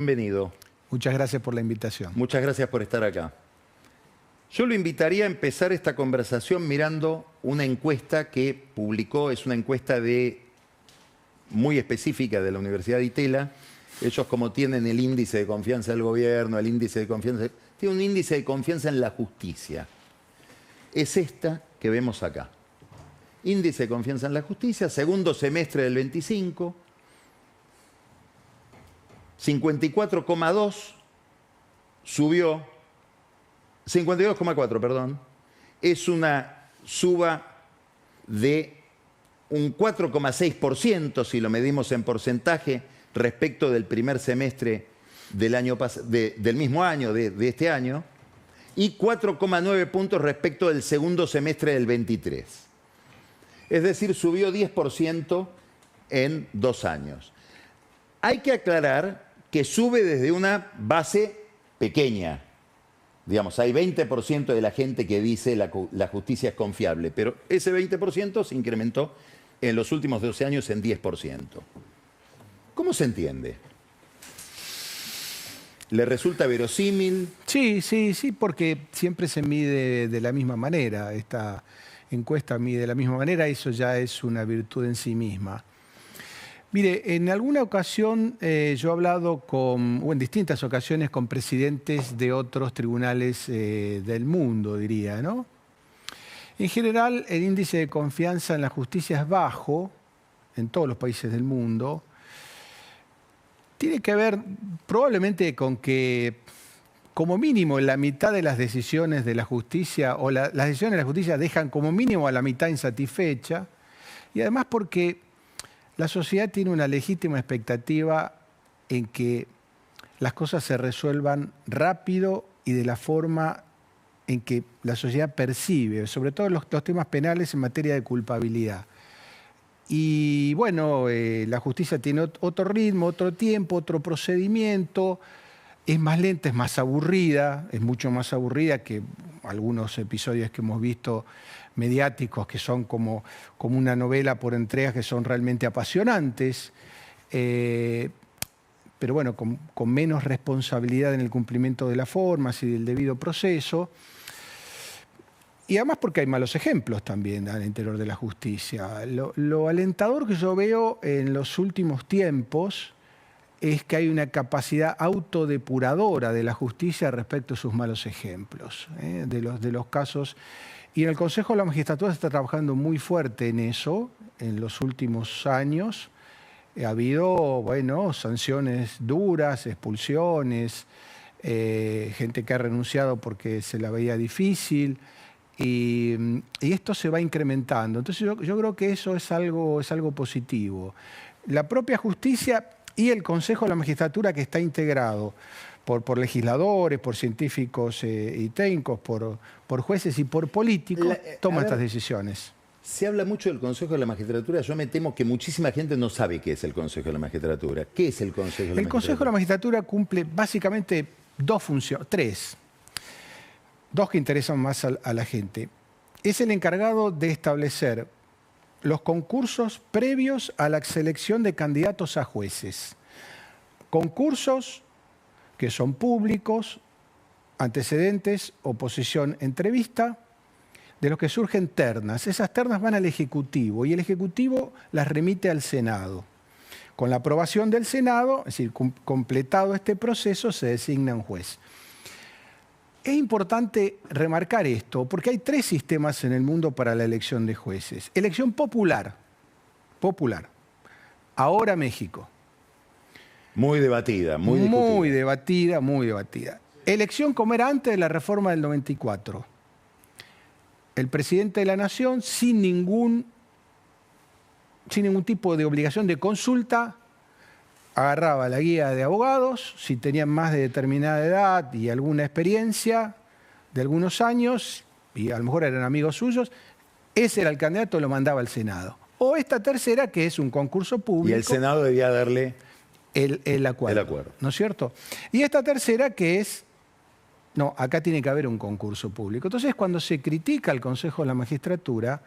Bienvenido. Muchas gracias por la invitación. Muchas gracias por estar acá. Yo lo invitaría a empezar esta conversación mirando una encuesta que publicó, es una encuesta muy específica de la Universidad de Itela. Ellos, como tienen el índice de confianza del gobierno, el índice de confianza, tiene un índice de confianza en la justicia. Es esta que vemos acá. Índice de confianza en la justicia, segundo semestre del 25, 54,2, subió, 52,4, perdón, es una suba de un 4,6% si lo medimos en porcentaje respecto del primer semestre del mismo año, de este año, y 4,9 puntos respecto del segundo semestre del 23. Es decir, subió 10% en 2 años. Hay que aclarar que sube desde una base pequeña. Digamos, hay 20% de la gente que dice la justicia es confiable, pero ese 20% se incrementó en los últimos 12 años en 10%. ¿Cómo se entiende? ¿Le resulta verosímil? Sí, porque siempre se mide de la misma manera. Esta encuesta mide de la misma manera, eso ya es una virtud en sí misma. Mire, en alguna ocasión yo he hablado en distintas ocasiones con presidentes de otros tribunales del mundo, diría, ¿no? En general, el índice de confianza en la justicia es bajo en todos los países del mundo. Tiene que ver probablemente con que, como mínimo, la mitad de las decisiones de la justicia, o las decisiones de la justicia dejan como mínimo a la mitad insatisfecha, y además porque la sociedad tiene una legítima expectativa en que las cosas se resuelvan rápido y de la forma en que la sociedad percibe, sobre todo los temas penales en materia de culpabilidad. Y bueno, la justicia tiene otro ritmo, otro tiempo, otro procedimiento, es más lenta, es más aburrida, es mucho más aburrida que algunos episodios que hemos visto mediáticos que son como una novela por entregas que son realmente apasionantes, pero bueno, con menos responsabilidad en el cumplimiento de las formas y del debido proceso. Y además porque hay malos ejemplos también al interior de la justicia. Lo alentador que yo veo en los últimos tiempos es que hay una capacidad autodepuradora de la justicia respecto a sus malos ejemplos, de los casos. Y en el Consejo de la Magistratura se está trabajando muy fuerte en eso en los últimos años. Ha habido, bueno, sanciones duras, expulsiones, gente que ha renunciado porque se la veía difícil. Y esto se va incrementando. Entonces yo creo que eso es algo positivo. La propia justicia y el Consejo de la Magistratura, que está integrado por legisladores, por científicos y técnicos, por jueces y por políticos, toma estas decisiones. Se habla mucho del Consejo de la Magistratura. Yo me temo que muchísima gente no sabe qué es el Consejo de la Magistratura. ¿Qué es el Consejo de la Magistratura? El Consejo de la Magistratura cumple básicamente tres. Dos que interesan más a la gente. Es el encargado de establecer los concursos previos a la selección de candidatos a jueces. Concursos que son públicos, antecedentes, oposición, entrevista, de los que surgen ternas. Esas ternas van al Ejecutivo y el Ejecutivo las remite al Senado. Con la aprobación del Senado, es decir, completado este proceso, se designa un juez. Es importante remarcar esto porque hay 3 sistemas en el mundo para la elección de jueces. Elección popular. Ahora México. Muy debatida, muy discutida. Muy debatida. Elección como era antes de la reforma del 94. El presidente de la Nación, sin ningún tipo de obligación de consulta, agarraba la guía de abogados, si tenían más de determinada edad y alguna experiencia de algunos años, y a lo mejor eran amigos suyos, ese era el candidato, lo mandaba al Senado. O esta tercera, que es un concurso público. Y el Senado debía darle el acuerdo. ¿No es cierto? Y esta tercera, que es, no, acá tiene que haber un concurso público. Entonces, cuando se critica al Consejo de la Magistratura,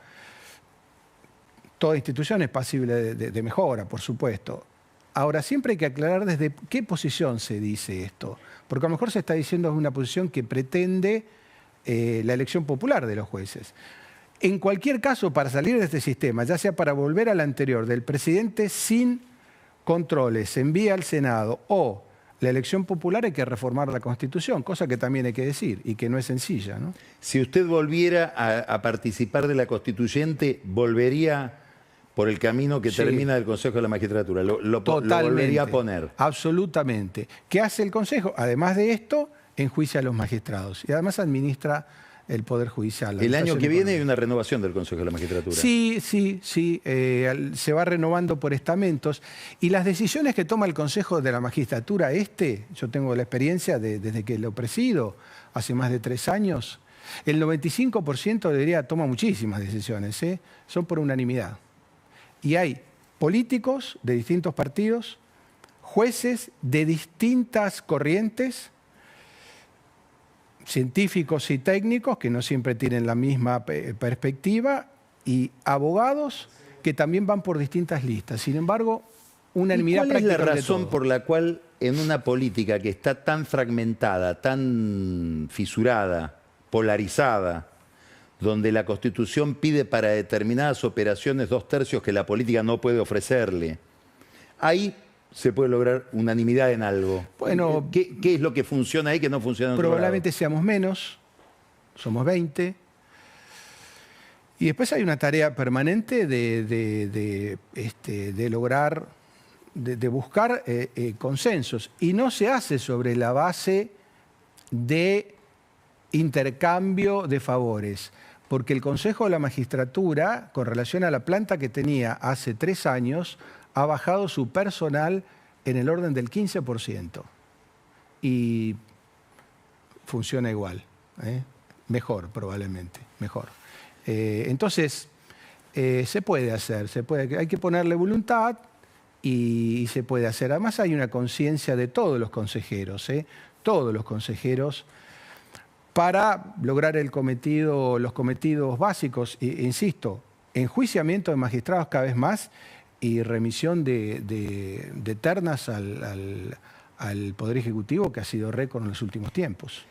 toda institución es pasible de mejora, por supuesto. Ahora, siempre hay que aclarar desde qué posición se dice esto, porque a lo mejor se está diciendo desde una posición que pretende la elección popular de los jueces. En cualquier caso, para salir de este sistema, ya sea para volver al anterior, del presidente sin controles, se envía al Senado, o la elección popular, hay que reformar la Constitución, cosa que también hay que decir y que no es sencilla, ¿no? Si usted volviera a participar de la Constituyente, ¿volvería por el camino que termina del Consejo de la Magistratura? ¿Lo volvería a poner? Absolutamente. ¿Qué hace el Consejo? Además de esto, enjuicia a los magistrados y además administra el Poder Judicial. El año que viene hay una renovación del Consejo de la Magistratura. Sí. Se va renovando por estamentos. Y las decisiones que toma el Consejo de la Magistratura yo tengo la experiencia desde que lo presido, hace más de 3 años, el 95% toma muchísimas decisiones, son por unanimidad. Y hay políticos de distintos partidos, jueces de distintas corrientes, científicos y técnicos que no siempre tienen la misma perspectiva, y abogados que también van por distintas listas. Sin embargo, unanimidad práctica. ¿Cuál es la razón por la cual en una política que está tan fragmentada, tan fisurada, polarizada, donde la Constitución pide para determinadas operaciones 2/3 que la política no puede ofrecerle, ahí se puede lograr unanimidad en algo? Bueno, ¿Qué es lo que funciona ahí que no funciona en otro lado? Probablemente seamos menos, somos 20. Y después hay una tarea permanente de lograr, de buscar consensos. Y no se hace sobre la base de intercambio de favores. Porque el Consejo de la Magistratura, con relación a la planta que tenía hace 3 años, ha bajado su personal en el orden del 15%. Y funciona igual, mejor probablemente, mejor. Entonces, se puede hacer, hay que ponerle voluntad y se puede hacer. Además hay una conciencia de todos los consejeros, para lograr los cometidos básicos, insisto, enjuiciamiento de magistrados cada vez más y remisión de ternas al Poder Ejecutivo, que ha sido récord en los últimos tiempos.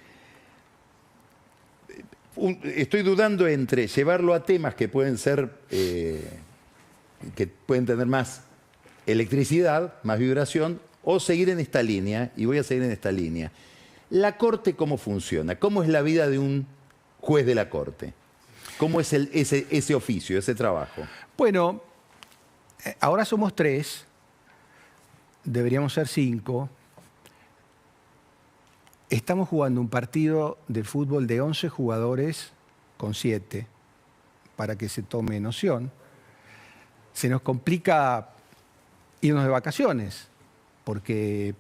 Estoy dudando entre llevarlo a temas que pueden ser, que pueden tener más electricidad, más vibración, o seguir en esta línea, y voy a seguir en esta línea. ¿La Corte cómo funciona? ¿Cómo es la vida de un juez de la Corte? ¿Cómo es ese oficio, ese trabajo? Bueno, ahora somos 3, deberíamos ser 5. Estamos jugando un partido de fútbol de 11 jugadores con 7, para que se tome noción. Se nos complica irnos de vacaciones, porque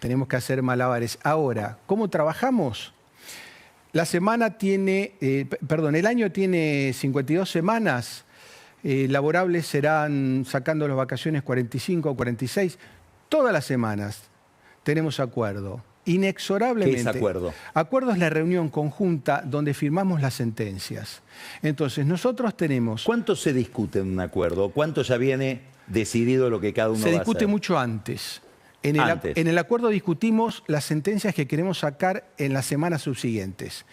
tenemos que hacer malabares. Ahora, ¿cómo trabajamos? El año tiene 52 semanas, laborables serán, sacando las vacaciones, 45 o 46. Todas las semanas tenemos acuerdo, inexorablemente. ¿Qué es acuerdo? Acuerdo es la reunión conjunta donde firmamos las sentencias. Entonces, nosotros tenemos... ¿Cuánto se discute en un acuerdo? ¿Cuánto ya viene decidido lo que cada uno va a hacer? Se discute mucho antes. En el acuerdo discutimos las sentencias que queremos sacar en las semanas subsiguientes.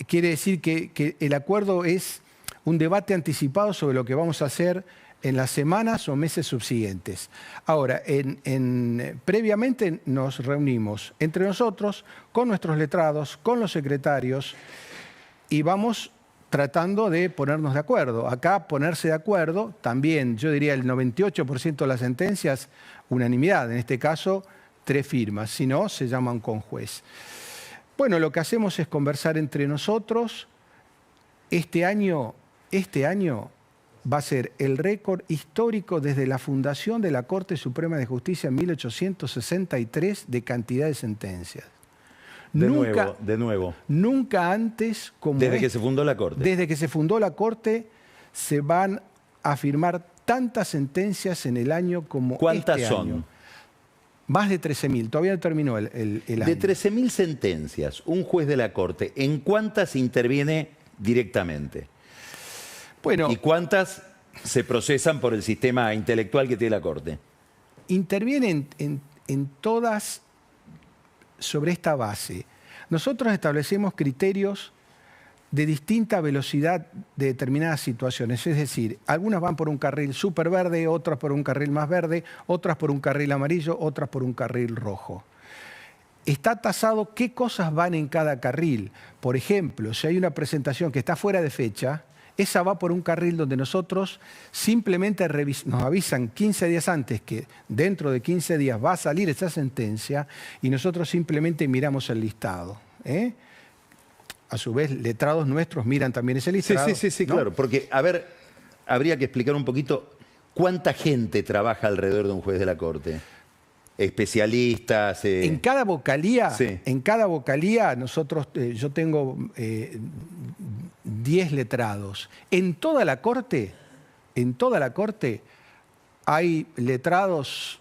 Quiere decir que el acuerdo es un debate anticipado sobre lo que vamos a hacer en las semanas o meses subsiguientes. Ahora, previamente nos reunimos entre nosotros, con nuestros letrados, con los secretarios, y vamos tratando de ponernos de acuerdo. Acá, ponerse de acuerdo, también, yo diría el 98% de las sentencias, unanimidad. En este caso, 3 firmas. Si no, se llaman conjuez. Bueno, lo que hacemos es conversar entre nosotros. Este año va a ser el récord histórico desde la fundación de la Corte Suprema de Justicia en 1863 de cantidad de sentencias. De nuevo. Nunca antes como Desde que se fundó la Corte. Desde que se fundó la Corte se van a firmar tantas sentencias en el año como ¿Cuántas este son? año. Más de 13.000, todavía no terminó el año. De 13.000 sentencias, un juez de la Corte, ¿en cuántas interviene directamente? Bueno, ¿Y cuántas se procesan por el sistema intelectual que tiene la Corte. Intervienen en todas sobre esta base. Nosotros establecemos criterios de distinta velocidad de determinadas situaciones. Es decir, algunas van por un carril súper verde, otras por un carril más verde, otras por un carril amarillo, otras por un carril rojo. Está tasado qué cosas van en cada carril. Por ejemplo, si hay una presentación que está fuera de fecha, esa va por un carril donde nosotros simplemente nos avisan 15 días antes que dentro de 15 días va a salir esa sentencia y nosotros simplemente miramos el listado. A su vez, letrados nuestros miran también ese listado. Sí, ¿no? claro. Porque, a ver, habría que explicar un poquito cuánta gente trabaja alrededor de un juez de la Corte. Especialistas. En cada vocalía, Sí. nosotros, yo tengo 10 letrados. En toda la corte hay letrados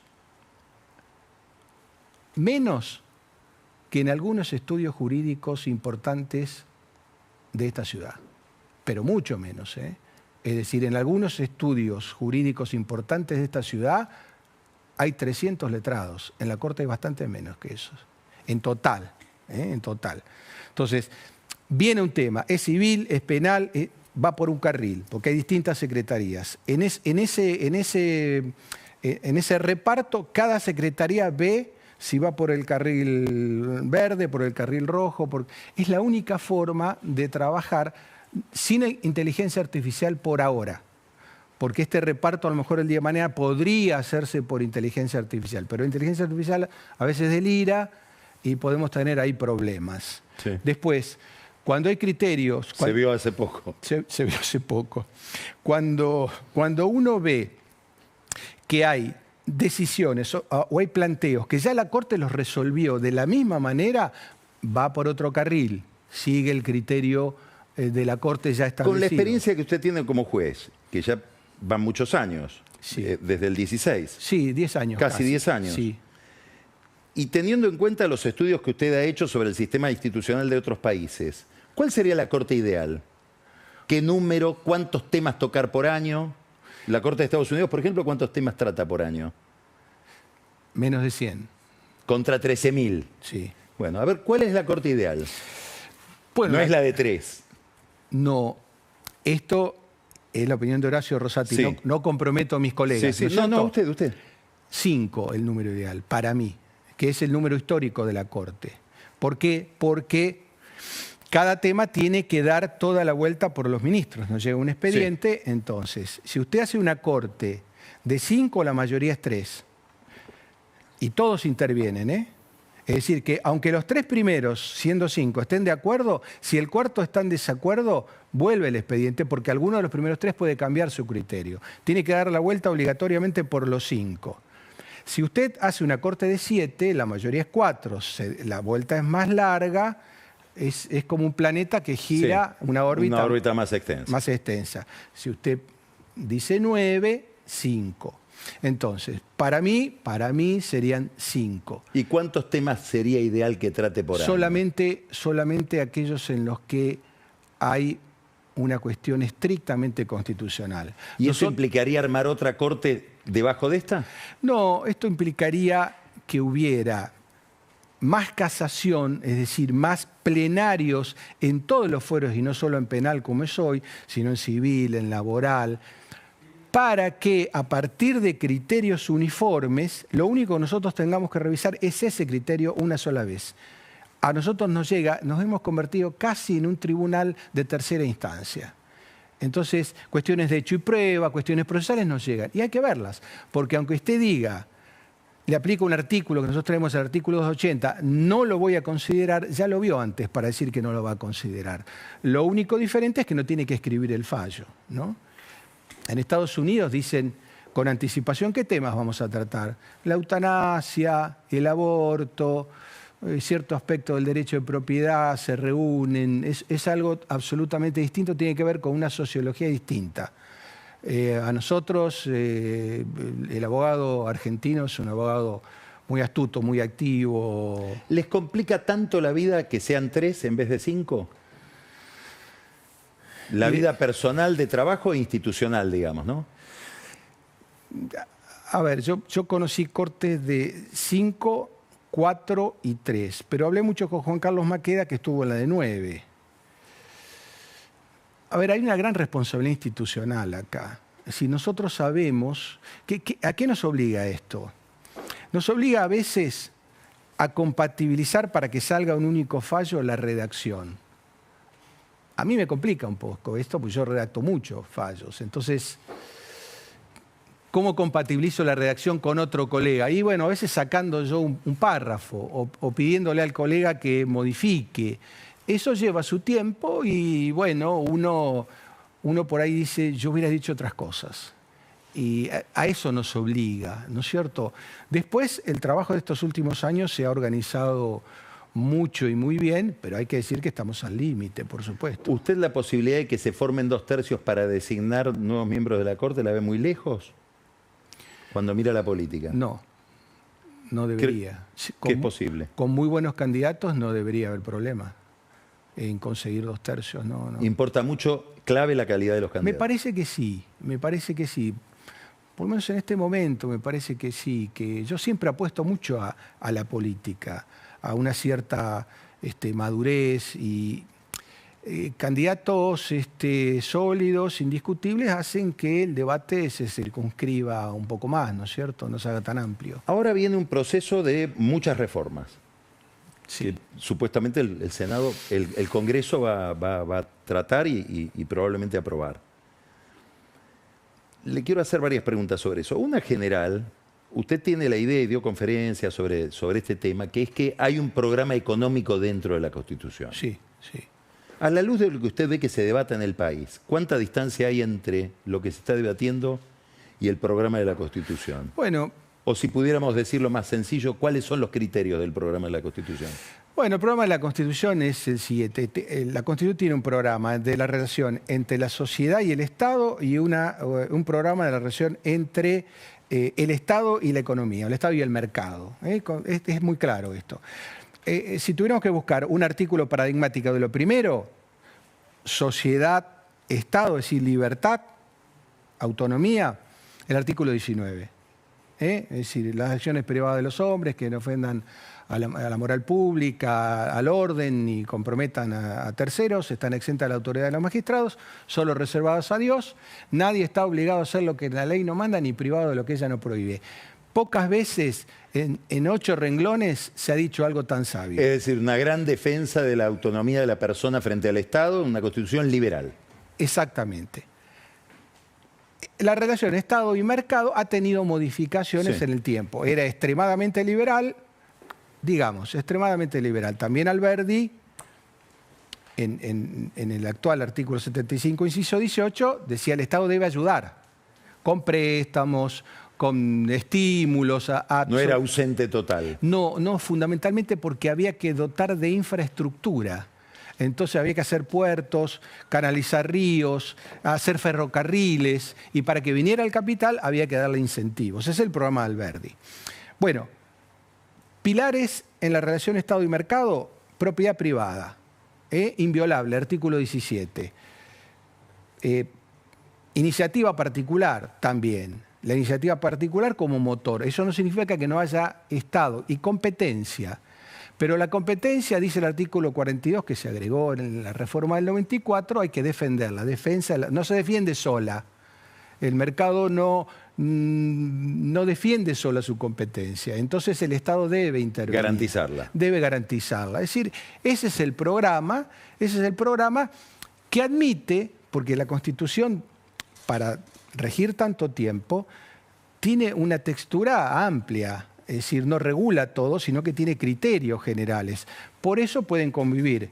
menos que en algunos estudios jurídicos importantes de esta ciudad, pero mucho menos, ¿eh? Es decir, en algunos estudios jurídicos importantes de esta ciudad hay 300 letrados. En la Corte hay bastante menos que esos. En total, en total. Entonces, viene un tema, es civil, es penal, va por un carril, porque hay distintas secretarías. En ese reparto, cada secretaría ve si va por el carril verde, por el carril rojo. Es la única forma de trabajar sin inteligencia artificial por ahora. Porque este reparto a lo mejor el día de mañana podría hacerse por inteligencia artificial. Pero la inteligencia artificial a veces delira y podemos tener ahí problemas. Sí. Después, cuando hay criterios... Se vio hace poco. Se vio hace poco. Cuando uno ve que hay decisiones o hay planteos que ya la Corte los resolvió de la misma manera, va por otro carril. Sigue el criterio de la Corte ya establecido. Con la experiencia que usted tiene como juez, que ya van muchos años, Sí. Desde el 16. Sí, 10 años. Casi 10 años. Sí. Y teniendo en cuenta los estudios que usted ha hecho sobre el sistema institucional de otros países, ¿cuál sería la Corte ideal? ¿Qué número? ¿Cuántos temas tocar por año? La Corte de Estados Unidos, por ejemplo, ¿cuántos temas trata por año? Menos de 100. Contra 13.000. Sí. Bueno, a ver, ¿cuál es la Corte ideal? Bueno, No es la de 3. No, esto es la opinión de Horacio Rosati. Sí. No comprometo a mis colegas. Sí, sí. ¿no es No, cierto? usted. 5 el número ideal, para mí, que es el número histórico de la Corte. ¿Por qué? Porque cada tema tiene que dar toda la vuelta por los ministros. Nos llega un expediente, sí. Entonces, si usted hace una Corte de 5, la mayoría es 3. Y todos intervienen, ¿eh? Es decir, que aunque los 3 primeros, siendo 5, estén de acuerdo, si el cuarto está en desacuerdo, vuelve el expediente porque alguno de los primeros 3 puede cambiar su criterio. Tiene que dar la vuelta obligatoriamente por los 5. Si usted hace una Corte de 7, la mayoría es 4, la vuelta es más larga, es como un planeta que gira, sí, una órbita más extensa. Más extensa. Si usted dice 9, 5. Entonces, para mí serían 5. ¿Y cuántos temas sería ideal que trate por año? Solamente aquellos en los que hay una cuestión estrictamente constitucional. ¿Y eso implicaría armar otra corte debajo de esta? No, esto implicaría que hubiera más casación, es decir, más plenarios en todos los fueros y no solo en penal como es hoy, sino en civil, en laboral, para que a partir de criterios uniformes, lo único que nosotros tengamos que revisar es ese criterio una sola vez. A nosotros nos hemos convertido casi en un tribunal de tercera instancia. Entonces, cuestiones de hecho y prueba, cuestiones procesales nos llegan. Y hay que verlas, porque aunque usted diga, le aplico un artículo que nosotros tenemos el artículo 280, no lo voy a considerar, ya lo vio antes para decir que no lo va a considerar. Lo único diferente es que no tiene que escribir el fallo, ¿no? En Estados Unidos dicen con anticipación qué temas vamos a tratar. La eutanasia, el aborto, cierto aspecto del derecho de propiedad, se reúnen. Es algo absolutamente distinto, tiene que ver con una sociología distinta. A nosotros, el abogado argentino es un abogado muy astuto, muy activo. ¿Les complica tanto la vida que sean 3 en vez de 5? La vida personal de trabajo e institucional, digamos, ¿no? A ver, yo conocí cortes de 5, 4 y 3, pero hablé mucho con Juan Carlos Maqueda, que estuvo en la de 9. A ver, hay una gran responsabilidad institucional acá. Si nosotros sabemos... ¿A qué nos obliga esto? Nos obliga a veces a compatibilizar para que salga un único fallo la redacción. A mí me complica un poco esto, porque yo redacto muchos fallos. Entonces, ¿cómo compatibilizo la redacción con otro colega? Y bueno, a veces sacando yo un párrafo o pidiéndole al colega que modifique. Eso lleva su tiempo y bueno, uno por ahí dice, yo hubiera dicho otras cosas. Y a eso nos obliga, ¿no es cierto? Después, el trabajo de estos últimos años se ha organizado mucho y muy bien, pero hay que decir que estamos al límite, por supuesto. ¿Usted la posibilidad de que se formen 2/3 para designar nuevos miembros de la Corte la ve muy lejos? Cuando mira la política. No debería. ¿Qué es posible? Con muy buenos candidatos no debería haber problema en conseguir 2/3, no. ¿Importa mucho, clave, la calidad de los candidatos? Me parece que sí. Por lo menos en este momento me parece que sí, que yo siempre apuesto mucho a la política, a una cierta madurez y candidatos sólidos, indiscutibles, hacen que el debate se circunscriba un poco más, ¿no es cierto? No se haga tan amplio. Ahora viene un proceso de muchas reformas. Sí. Que supuestamente el Senado, el Congreso va a tratar y probablemente aprobar. Le quiero hacer varias preguntas sobre eso. Una general, usted tiene la idea y dio conferencias sobre este tema, que es que hay un programa económico dentro de la Constitución. Sí. A la luz de lo que usted ve que se debata en el país, ¿cuánta distancia hay entre lo que se está debatiendo y el programa de la Constitución? Bueno, o si pudiéramos decirlo más sencillo, ¿cuáles son los criterios del programa de la Constitución? Bueno, el programa de la Constitución es el siguiente. La Constitución tiene un programa de la relación entre la sociedad y el Estado y un programa de la relación entre el Estado y la economía, el Estado y el mercado. Es muy claro esto. Si tuviéramos que buscar un artículo paradigmático de lo primero, sociedad, Estado, es decir, libertad, autonomía, el artículo 19. Es decir, las acciones privadas de los hombres que no ofendan a la moral pública, al orden y comprometan a terceros, están exentas de la autoridad de los magistrados, solo reservadas a Dios. Nadie está obligado a hacer lo que la ley no manda ni privado de lo que ella no prohíbe. Pocas veces en 8 renglones se ha dicho algo tan sabio. Es decir, una gran defensa de la autonomía de la persona frente al Estado, una constitución liberal. Exactamente. La relación Estado y mercado ha tenido modificaciones en el tiempo. Era extremadamente liberal, digamos, extremadamente liberal. También Alberdi, en el actual artículo 75, inciso 18, decía el Estado debe ayudar con préstamos, con estímulos. No era ausente total. No, fundamentalmente porque había que dotar de infraestructura. Entonces había que hacer puertos, canalizar ríos, hacer ferrocarriles, y para que viniera el capital había que darle incentivos. Ese es el programa de Alberdi. Bueno, pilares en la relación Estado y mercado, propiedad privada, inviolable, artículo 17. Iniciativa particular también. La iniciativa particular como motor. Eso no significa que no haya Estado. Y competencia. Pero la competencia, dice el artículo 42, que se agregó en la reforma del 94, hay que defenderla. No se defiende sola. El mercado no defiende sola su competencia. Entonces el Estado debe intervenir. Garantizarla. Debe garantizarla. Es decir, ese es el programa que admite, porque la Constitución, para regir tanto tiempo, tiene una textura amplia. Es decir, no regula todo, sino que tiene criterios generales. Por eso pueden convivir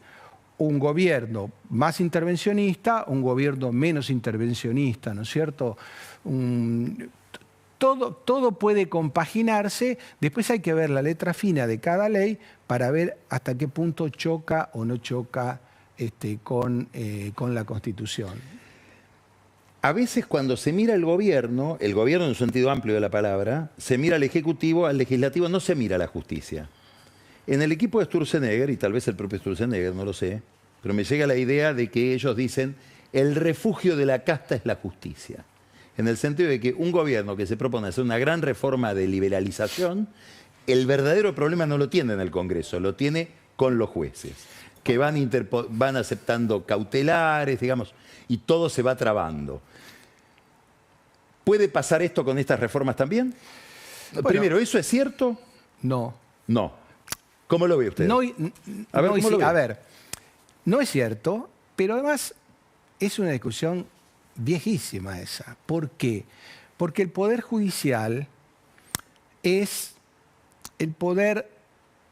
un gobierno más intervencionista, un gobierno menos intervencionista, ¿no es cierto? Todo puede compaginarse. Después hay que ver la letra fina de cada ley para ver hasta qué punto choca o no choca con la Constitución. A veces cuando se mira el gobierno en un sentido amplio de la palabra, se mira al Ejecutivo, al Legislativo, no se mira a la justicia. En el equipo de Sturzenegger, y tal vez el propio Sturzenegger, no lo sé, pero me llega la idea de que ellos dicen el refugio de la casta es la justicia. En el sentido de que un gobierno que se propone hacer una gran reforma de liberalización, el verdadero problema no lo tiene en el Congreso, lo tiene con los jueces, que van aceptando cautelares, digamos, y todo se va trabando. ¿Puede pasar esto con estas reformas también? Bueno, primero, ¿eso es cierto? No. No. ¿Cómo lo ve usted? No, A ver, no es cierto, pero además es una discusión viejísima esa. ¿Por qué? Porque el Poder Judicial es el poder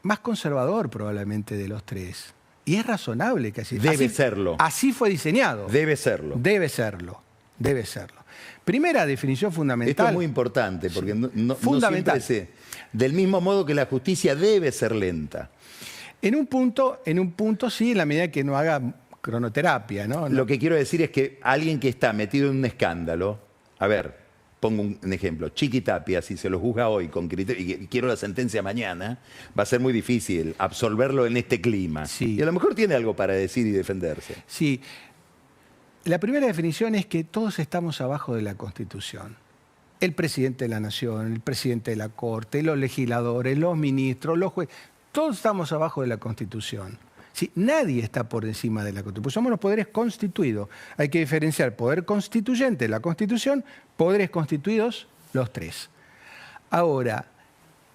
más conservador probablemente de los tres. Y es razonable que así sea. Debe serlo. Así fue diseñado. Debe serlo. Debe serlo. Debe serlo. Primera definición fundamental. Esto es muy importante, porque no siempre del mismo modo que la justicia debe ser lenta. En un punto sí, en la medida que no haga cronoterapia, ¿no? Lo que quiero decir es que alguien que está metido en un escándalo, a ver, pongo un ejemplo, Chiqui Tapia, si se lo juzga hoy con criterio, y quiero la sentencia mañana, va a ser muy difícil absorberlo en este clima. Sí. Y a lo mejor tiene algo para decir y defenderse. Sí. La primera definición es que todos estamos abajo de la Constitución. El presidente de la Nación, el presidente de la Corte, los legisladores, los ministros, los jueces, todos estamos abajo de la Constitución. Sí, nadie está por encima de la Constitución. Somos los poderes constituidos. Hay que diferenciar poder constituyente, la Constitución, poderes constituidos, los tres. Ahora,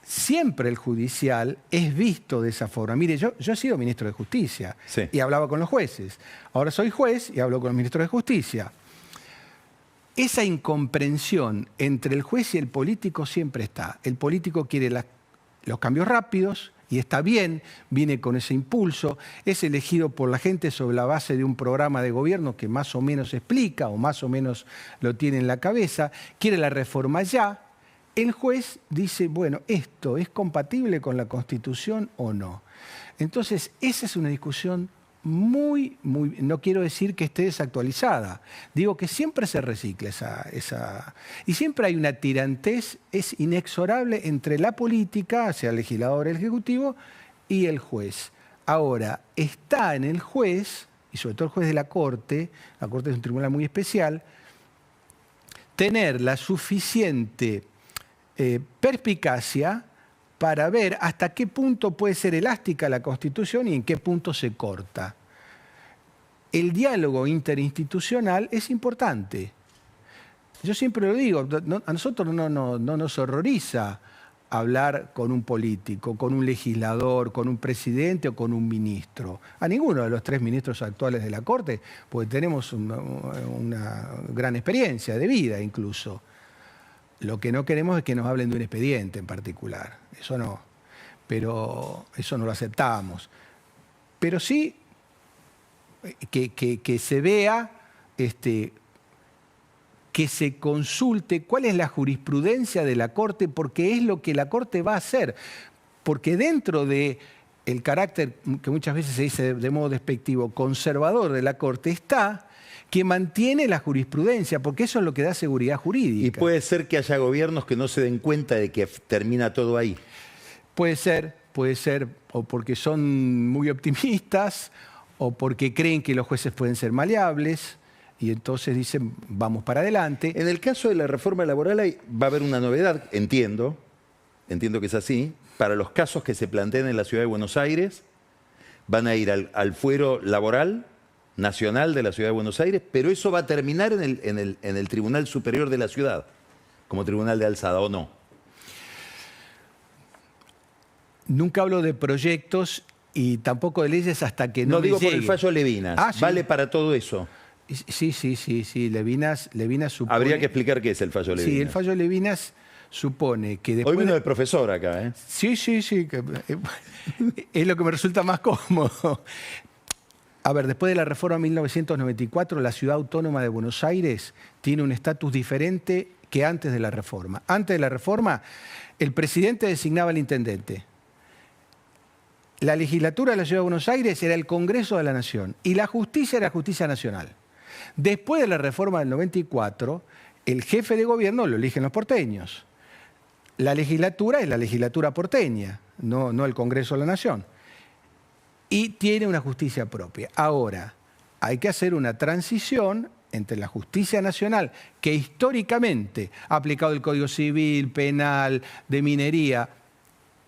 siempre el judicial es visto de esa forma. Mire, yo he sido ministro de Justicia y hablaba con los jueces. Ahora soy juez y hablo con los ministros de Justicia. Esa incomprensión entre el juez y el político siempre está. El político quiere los cambios rápidos y está bien, viene con ese impulso, es elegido por la gente sobre la base de un programa de gobierno que más o menos explica o más o menos lo tiene en la cabeza, quiere la reforma ya. El juez dice, bueno, ¿esto es compatible con la Constitución o no? Entonces, esa es una discusión muy, no quiero decir que esté desactualizada, digo que siempre se recicla esa y siempre hay una tirantez, es inexorable entre la política, hacia el legislador, el ejecutivo, y el juez. Ahora, está en el juez, y sobre todo el juez de la Corte es un tribunal muy especial, tener la suficiente perspicacia para ver hasta qué punto puede ser elástica la Constitución y en qué punto se corta. El diálogo interinstitucional es importante. Yo siempre lo digo, a nosotros no nos horroriza hablar con un político, con un legislador, con un presidente o con un ministro. A ninguno de los tres ministros actuales de la Corte, porque tenemos una gran experiencia de vida incluso. Lo que no queremos es que nos hablen de un expediente en particular, eso no, pero eso no lo aceptamos. Pero sí que se vea, que se consulte cuál es la jurisprudencia de la Corte, porque es lo que la Corte va a hacer. Porque dentro del carácter, que muchas veces se dice de modo despectivo, conservador de la Corte, está que mantiene la jurisprudencia, porque eso es lo que da seguridad jurídica. Y puede ser que haya gobiernos que no se den cuenta de que termina todo ahí. Puede ser, o porque son muy optimistas, o porque creen que los jueces pueden ser maleables, y entonces dicen, vamos para adelante. En el caso de la reforma laboral va a haber una novedad, entiendo que es así, para los casos que se planteen en la Ciudad de Buenos Aires, van a ir al fuero laboral nacional de la Ciudad de Buenos Aires, pero eso va a terminar en el Tribunal Superior de la Ciudad, como tribunal de alzada, ¿o no? Nunca hablo de proyectos y tampoco de leyes hasta que no me digo llegue. por el fallo Levinas. Ah, ¿sí? ¿Vale para todo eso? Sí. Levinas supone... Habría que explicar qué es el fallo Levinas. Sí, el fallo Levinas supone que después... Hoy vino el profesor acá, ¿eh? Sí. Es lo que me resulta más cómodo. A ver, después de la reforma de 1994, la Ciudad Autónoma de Buenos Aires tiene un estatus diferente que antes de la reforma. Antes de la reforma, el presidente designaba al intendente. La legislatura de la Ciudad de Buenos Aires era el Congreso de la Nación y la justicia era justicia nacional. Después de la reforma del 94, el jefe de gobierno lo eligen los porteños. La legislatura es la legislatura porteña, no el Congreso de la Nación. Y tiene una justicia propia. Ahora, hay que hacer una transición entre la justicia nacional, que históricamente ha aplicado el Código Civil, Penal, de minería,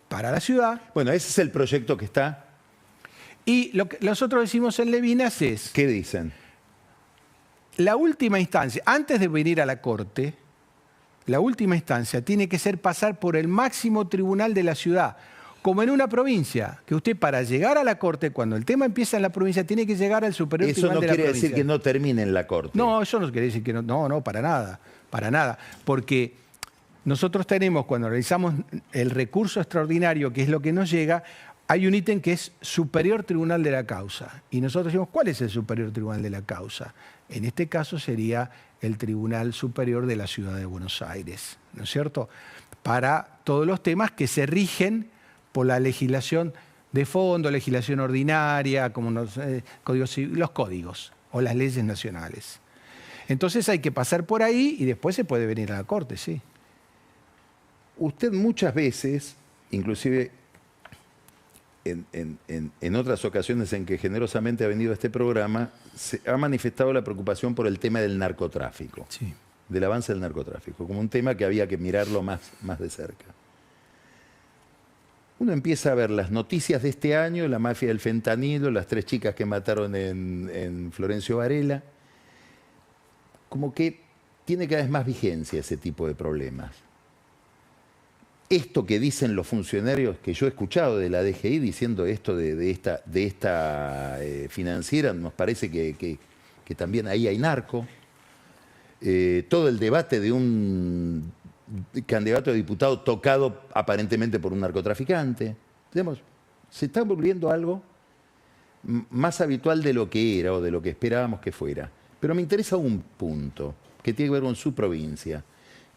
para la ciudad. Bueno, ese es el proyecto que está. Y lo que nosotros decimos en Levinas es, ¿Qué dicen? la última instancia, antes de venir a la Corte, la última instancia tiene que ser pasar por el máximo tribunal de la ciudad, como en una provincia, que usted para llegar a la Corte, cuando el tema empieza en la provincia, tiene que llegar al superior tribunal de la provincia. Eso no quiere decir que no termine en la Corte. No, eso no quiere decir que no, no, para nada, porque nosotros tenemos, cuando realizamos el recurso extraordinario, que es lo que nos llega, hay un ítem que es superior tribunal de la causa. Y nosotros decimos, ¿cuál es el superior tribunal de la causa? En este caso sería el Tribunal Superior de la Ciudad de Buenos Aires, ¿no es cierto? Para todos los temas que se rigen por la legislación de fondo, legislación ordinaria, como los códigos o las leyes nacionales. Entonces hay que pasar por ahí y después se puede venir a la Corte, sí. Usted muchas veces, inclusive en otras ocasiones en que generosamente ha venido a este programa, se ha manifestado la preocupación por el tema del narcotráfico, Sí. del avance del narcotráfico, como un tema que había que mirarlo más de cerca. Uno empieza a ver las noticias de este año, la mafia del fentanilo, las 3 chicas que mataron en Florencio Varela, como que tiene cada vez más vigencia ese tipo de problemas. Esto que dicen los funcionarios que yo he escuchado de la DGI diciendo esto de esta financiera, nos parece que también ahí hay narco. Todo el debate de un candidato a diputado tocado aparentemente por un narcotraficante. Digamos, se está volviendo algo más habitual de lo que era o de lo que esperábamos que fuera. Pero me interesa un punto que tiene que ver con su provincia,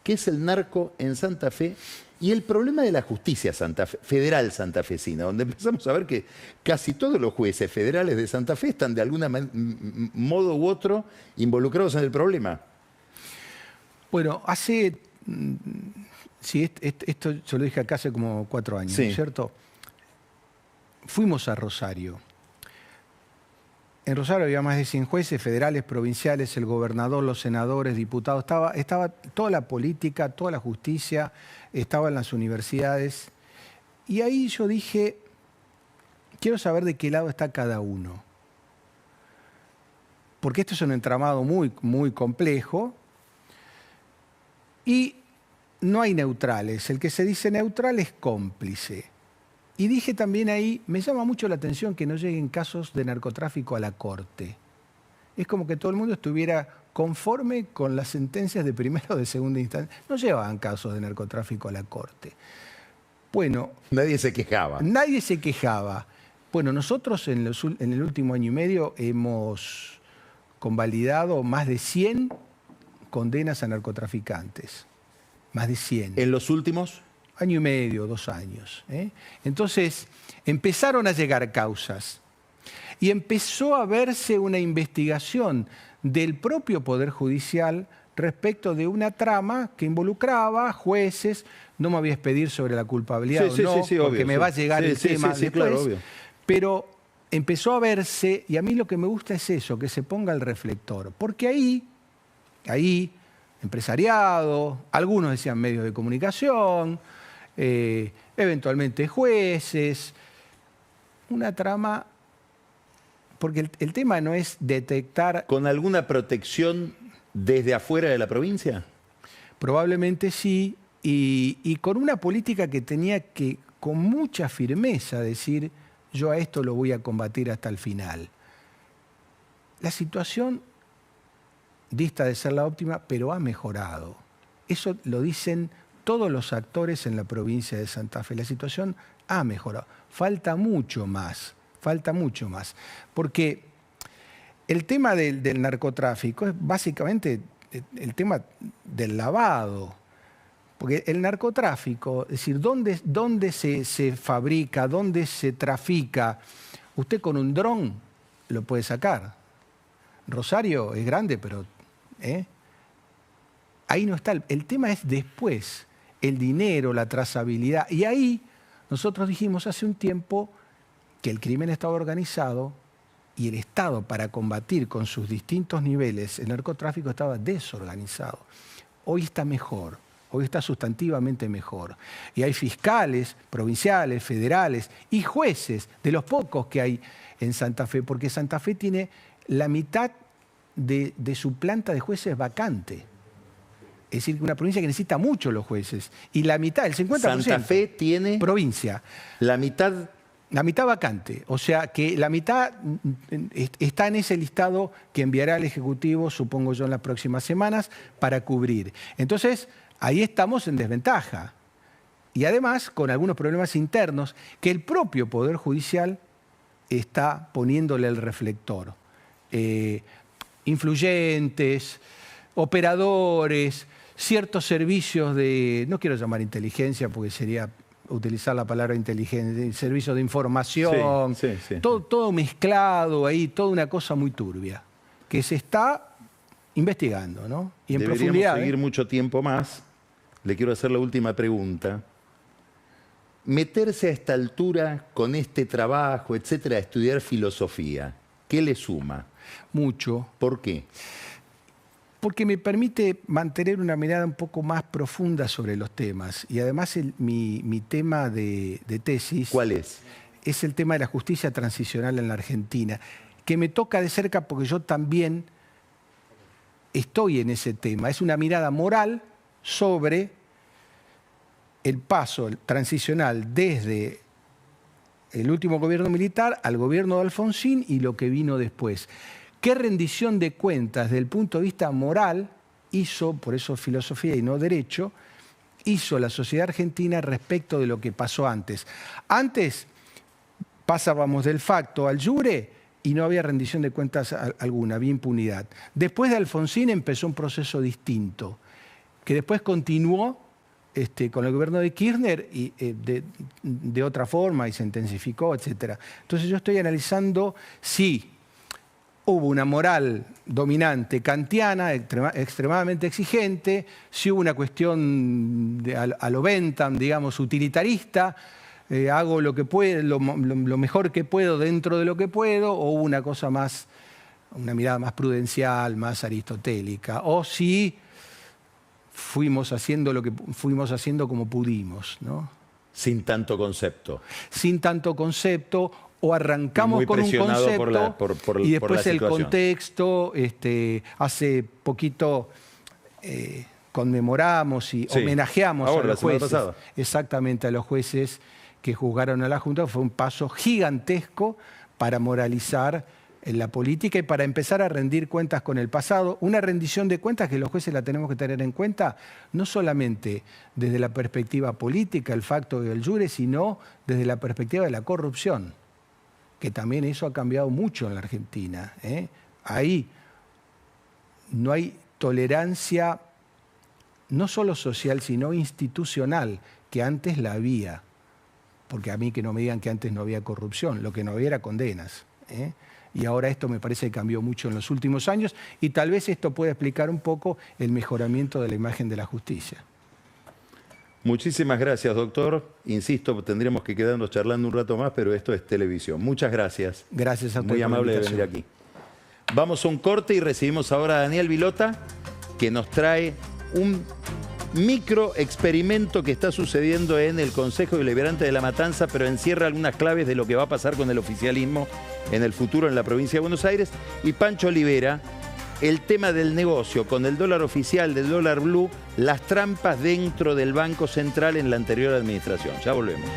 que es el narco en Santa Fe y el problema de la justicia federal santafesina, donde empezamos a ver que casi todos los jueces federales de Santa Fe están de algún modo u otro involucrados en el problema. Bueno, sí, esto yo lo dije acá hace como 4 años, Sí. ¿no es cierto? Fuimos a Rosario. En Rosario había más de 100 jueces federales, provinciales, el gobernador, los senadores, diputados. Estaba toda la política, toda la justicia, estaban las universidades. Y ahí yo dije, quiero saber de qué lado está cada uno. Porque esto es un entramado muy, muy complejo. Y no hay neutrales. El que se dice neutral es cómplice. Y dije también ahí, me llama mucho la atención que no lleguen casos de narcotráfico a la Corte. Es como que todo el mundo estuviera conforme con las sentencias de primera o de segunda instancia. No llevaban casos de narcotráfico a la Corte. Bueno, Nadie se quejaba. nadie se quejaba. Bueno, nosotros en el último año y medio hemos convalidado más de 100 condenas a narcotraficantes. Más de 100. En los últimos, Año y medio, 2 años. Entonces, empezaron a llegar causas y empezó a verse una investigación del propio Poder Judicial respecto de una trama que involucraba jueces. No me voy a expedir sobre la culpabilidad Sí, o no, sí, porque obvio, me sí. va a llegar el tema sí, después. claro, obvio. Pero empezó a verse, y a mí lo que me gusta es eso, que se ponga el reflector. Porque ahí, empresariado, algunos decían medios de comunicación, eventualmente jueces, una trama, porque el tema no es detectar, ¿con alguna protección desde afuera de la provincia? probablemente sí, y con una política que tenía que, con mucha firmeza, decir, yo a esto lo voy a combatir hasta el final. La situación dista de ser la óptima, pero ha mejorado. Eso lo dicen todos los actores en la provincia de Santa Fe. La situación ha mejorado. Falta mucho más, porque el tema del narcotráfico es básicamente el tema del lavado. Porque el narcotráfico, es decir, ¿dónde se fabrica, dónde se trafica? Usted con un dron lo puede sacar. Rosario es grande, pero ahí no está. El tema es después, el dinero, la trazabilidad. Y ahí nosotros dijimos hace un tiempo que el crimen estaba organizado y el Estado para combatir con sus distintos niveles el narcotráfico estaba desorganizado. Hoy está mejor, hoy está sustantivamente mejor. Y hay fiscales provinciales, federales y jueces, de los pocos que hay en Santa Fe, porque Santa Fe tiene la mitad de su planta de jueces vacante. Es decir, una provincia que necesita mucho los jueces. Y la mitad, el 50%. Santa Fe tiene... Provincia. La mitad... La mitad vacante. O sea, que la mitad está en ese listado que enviará el Ejecutivo, supongo yo, en las próximas semanas, para cubrir. Entonces, ahí estamos en desventaja. Y además, con algunos problemas internos, que el propio Poder Judicial está poniéndole el reflector. Influyentes, operadores, ciertos servicios de, no quiero llamar inteligencia porque sería utilizar la palabra inteligencia, servicios de información, todo mezclado ahí, toda una cosa muy turbia, que se está investigando, ¿no? Y en Deberíamos profundidad. Seguir mucho tiempo más. Le quiero hacer la última pregunta. Meterse a esta altura con este trabajo, etcétera, a estudiar filosofía, ¿qué le suma? Mucho. ¿Por qué? Porque me permite mantener una mirada un poco más profunda sobre los temas. Y además mi tema de tesis... ¿Cuál es? Es el tema de la justicia transicional en la Argentina, que me toca de cerca porque yo también estoy en ese tema. Es una mirada moral sobre el paso transicional desde el último gobierno militar al gobierno de Alfonsín y lo que vino después. ¿Qué rendición de cuentas desde el punto de vista moral hizo, por eso filosofía y no derecho, hizo la sociedad argentina respecto de lo que pasó antes? Antes pasábamos del facto al jure y no había rendición de cuentas alguna, había impunidad. Después de Alfonsín empezó un proceso distinto, que después continuó con el gobierno de Kirchner y, de otra forma y se intensificó, etc. Entonces yo estoy analizando si hubo una moral dominante kantiana, extremadamente exigente, si hubo una cuestión a lo Bentham, digamos, utilitarista, hago lo que puedo, lo mejor que puedo dentro de lo que puedo, o hubo una cosa más, una mirada más prudencial, más aristotélica, o si fuimos haciendo lo que fuimos haciendo como pudimos, ¿no? Sin tanto concepto. Sin tanto concepto, o arrancamos con un concepto y después el contexto. Hace poquito conmemoramos y homenajeamos a los jueces. Exactamente, a los jueces que juzgaron a la Junta. Fue un paso gigantesco para moralizar en la política y para empezar a rendir cuentas con el pasado. Una rendición de cuentas que los jueces la tenemos que tener en cuenta no solamente desde la perspectiva política, el facto del jure, sino desde la perspectiva de la corrupción, que también eso ha cambiado mucho en la Argentina. Ahí no hay tolerancia, no solo social, sino institucional, que antes la había. Porque a mí que no me digan que antes no había corrupción, lo que no había era condenas. Y ahora esto me parece que cambió mucho en los últimos años y tal vez esto pueda explicar un poco el mejoramiento de la imagen de la justicia. Muchísimas gracias, doctor. Insisto, tendríamos que quedarnos charlando un rato más, pero esto es televisión. Muchas gracias. Gracias a usted. Muy amable de venir aquí. Vamos a un corte y recibimos ahora a Daniel Vilota, que nos trae un micro experimento que está sucediendo en el Consejo Deliberante de La Matanza, pero encierra algunas claves de lo que va a pasar con el oficialismo en el futuro en la provincia de Buenos Aires. Y Pancho Olivera, el tema del negocio con el dólar oficial, del dólar blue, las trampas dentro del Banco Central en la anterior administración. Ya volvemos.